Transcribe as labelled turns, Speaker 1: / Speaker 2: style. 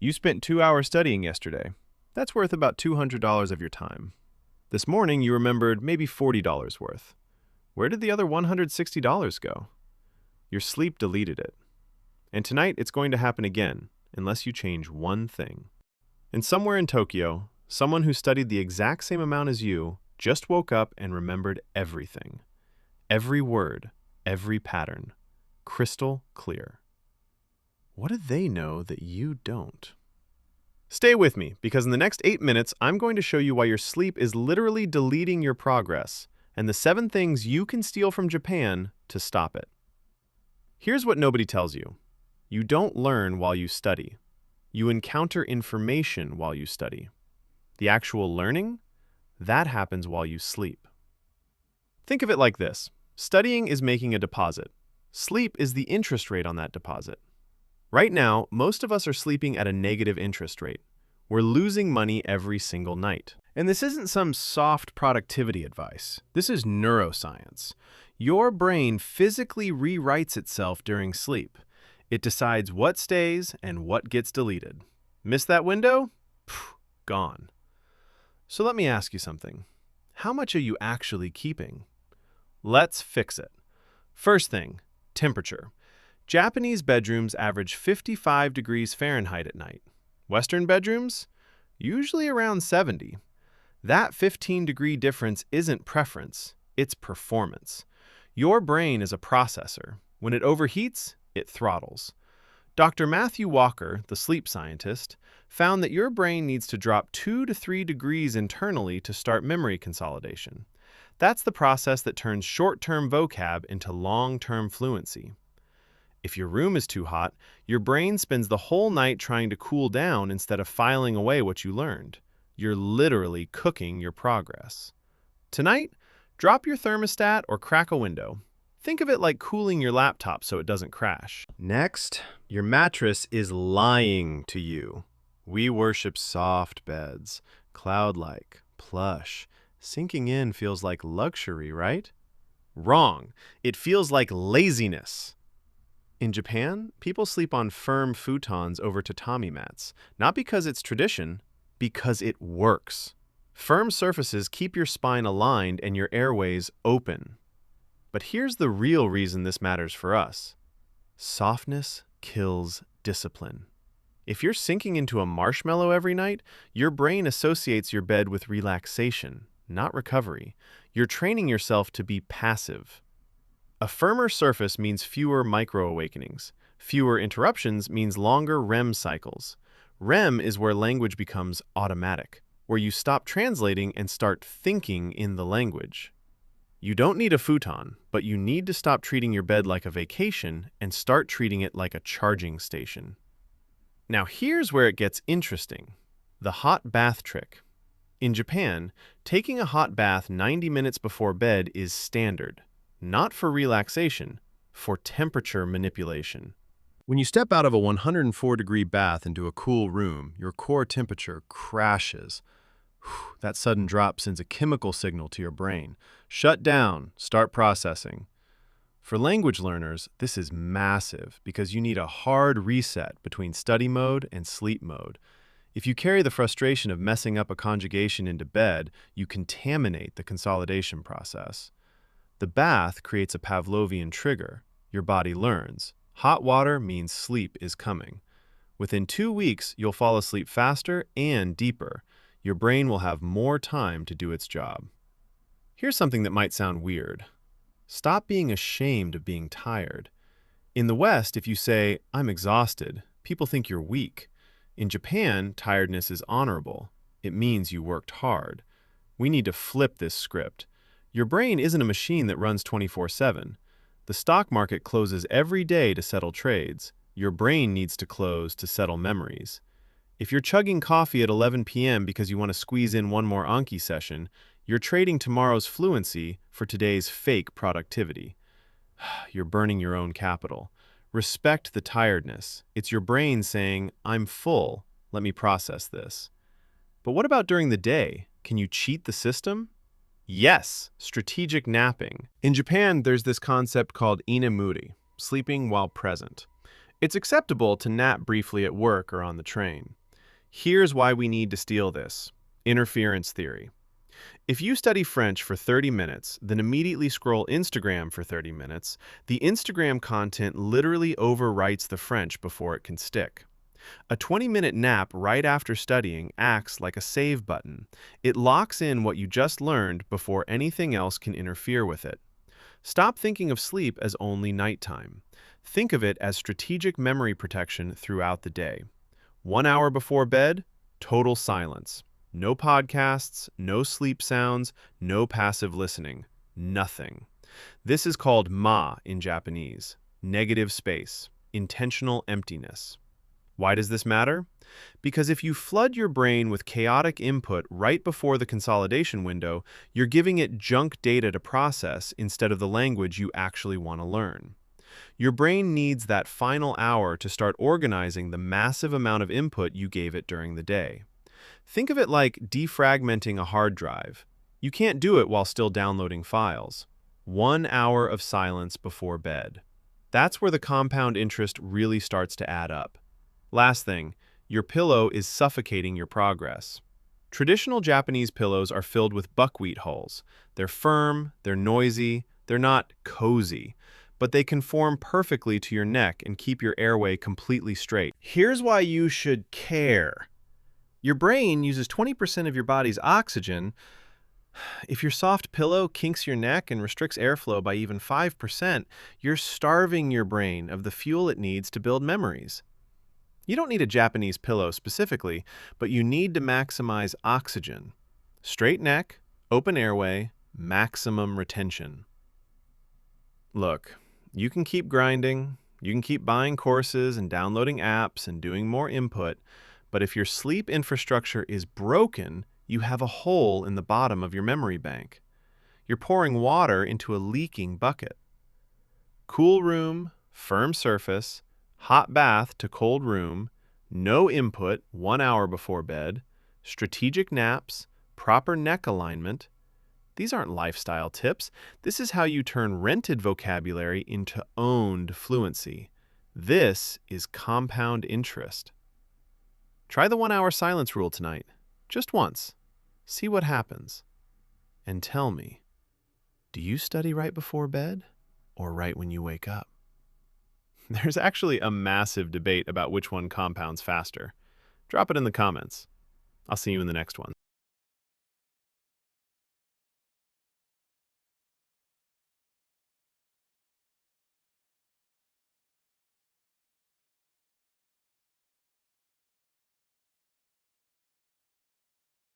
Speaker 1: You spent 2 hours studying yesterday. That's worth about $200 of your time. This morning, you remembered maybe $40 worth. Where did the other $160 go? Your sleep deleted it. And tonight, it's going to happen again, unless you change one thing. And somewhere in Tokyo, someone who studied the exact same amount as you just woke up and remembered everything. Every word, every pattern. Crystal clear. What do they know that you don't? Stay with me, because in the next 8 minutes, I'm going to show you why your sleep is literally deleting your progress, and the 7 things you can steal from Japan to stop it. Here's what nobody tells you. You don't learn while you study. You encounter information while you study. The actual learning, that happens while you sleep. Think of it like this. Studying is making a deposit. Sleep is the interest rate on that deposit. Right now, most of us are sleeping at a negative interest rate. We're losing money every single night. And this isn't some soft productivity advice. This is neuroscience. Your brain physically rewrites itself during sleep. It decides what stays and what gets deleted. Miss that window? Phew, gone. So let me ask you something. How much are you actually keeping? Let's fix it. First thing, temperature. Japanese bedrooms average 55 degrees Fahrenheit at night. Western bedrooms? Usually around 70. That 15-degree difference isn't preference, it's performance. Your brain is a processor. When it overheats, it throttles. Dr. Matthew Walker, the sleep scientist, found that your brain needs to drop 2 to 3 degrees internally to start memory consolidation. That's the process that turns short-term vocab into long-term fluency. If your room is too hot, your brain spends the whole night trying to cool down instead of filing away what you learned. You're literally cooking your progress. Tonight, drop your thermostat or crack a window. Think of it like cooling your laptop so it doesn't crash. Next, your mattress is lying to you. We worship soft beds, cloud-like, plush. Sinking in feels like luxury, right? Wrong. It feels like laziness. In Japan, people sleep on firm futons over tatami mats, not because it's tradition, because it works. Firm surfaces keep your spine aligned and your airways open. But here's the real reason this matters for us. Softness kills discipline. If you're sinking into a marshmallow every night, your brain associates your bed with relaxation, not recovery. You're training yourself to be passive. A firmer surface means fewer micro-awakenings. Fewer interruptions means longer REM cycles. REM is where language becomes automatic, where you stop translating and start thinking in the language. You don't need a futon, but you need to stop treating your bed like a vacation and start treating it like a charging station. Now here's where it gets interesting. The hot bath trick. In Japan, taking a hot bath 90 minutes before bed is standard. Not for relaxation, for temperature manipulation. When you step out of a 104-degree bath into a cool room, your core temperature crashes. That sudden drop sends a chemical signal to your brain. Shut down, start processing. For language learners, this is massive because you need a hard reset between study mode and sleep mode. If you carry the frustration of messing up a conjugation into bed, you contaminate the consolidation process. The bath creates a Pavlovian trigger. Your body learns. Hot water means sleep is coming. Within 2 weeks, you'll fall asleep faster and deeper. Your brain will have more time to do its job. Here's something that might sound weird. Stop being ashamed of being tired. In the West, if you say, "I'm exhausted," people think you're weak. In Japan, tiredness is honorable. It means you worked hard. We need to flip this script. Your brain isn't a machine that runs 24/7. The stock market closes every day to settle trades. Your brain needs to close to settle memories. If you're chugging coffee at 11 p.m. because you want to squeeze in one more Anki session, you're trading tomorrow's fluency for today's fake productivity. You're burning your own capital. Respect the tiredness. It's your brain saying, "I'm full. Let me process this." But what about during the day? Can you cheat the system? Yes, strategic napping. In Japan, there's this concept called inemuri, sleeping while present. It's acceptable to nap briefly at work or on the train. Here's why we need to steal this. Interference theory. If you study French for 30 minutes, then immediately scroll Instagram for 30 minutes, the Instagram content literally overwrites the French before it can stick. A 20-minute nap right after studying acts like a save button. It locks in what you just learned before anything else can interfere with it. Stop thinking of sleep as only nighttime. Think of it as strategic memory protection throughout the day. 1 hour before bed, total silence. No podcasts, no sleep sounds, no passive listening. Nothing. This is called ma in Japanese, negative space, intentional emptiness. Why does this matter? Because if you flood your brain with chaotic input right before the consolidation window, you're giving it junk data to process instead of the language you actually want to learn. Your brain needs that final hour to start organizing the massive amount of input you gave it during the day. Think of it like defragmenting a hard drive. You can't do it while still downloading files. 1 hour of silence before bed. That's where the compound interest really starts to add up. Last thing, your pillow is suffocating your progress. Traditional Japanese pillows are filled with buckwheat hulls. They're firm, they're noisy, they're not cozy, but they conform perfectly to your neck and keep your airway completely straight. Here's why you should care. Your brain uses 20% of your body's oxygen. If your soft pillow kinks your neck and restricts airflow by even 5%, you're starving your brain of the fuel it needs to build memories. You don't need a Japanese pillow specifically, but you need to maximize oxygen. Straight neck, open airway, maximum retention. Look, you can keep grinding, you can keep buying courses and downloading apps and doing more input, but if your sleep infrastructure is broken, you have a hole in the bottom of your memory bank. You're pouring water into a leaking bucket. Cool room, firm surface, hot bath to cold room, no input 1 hour before bed, strategic naps, proper neck alignment. These aren't lifestyle tips. This is how you turn rented vocabulary into owned fluency. This is compound interest. Try the 1 hour silence rule tonight, just once. See what happens. And tell me, do you study right before bed or right when you wake up? There's actually a massive debate about which one compounds faster. Drop it in the comments. I'll see you in the next one.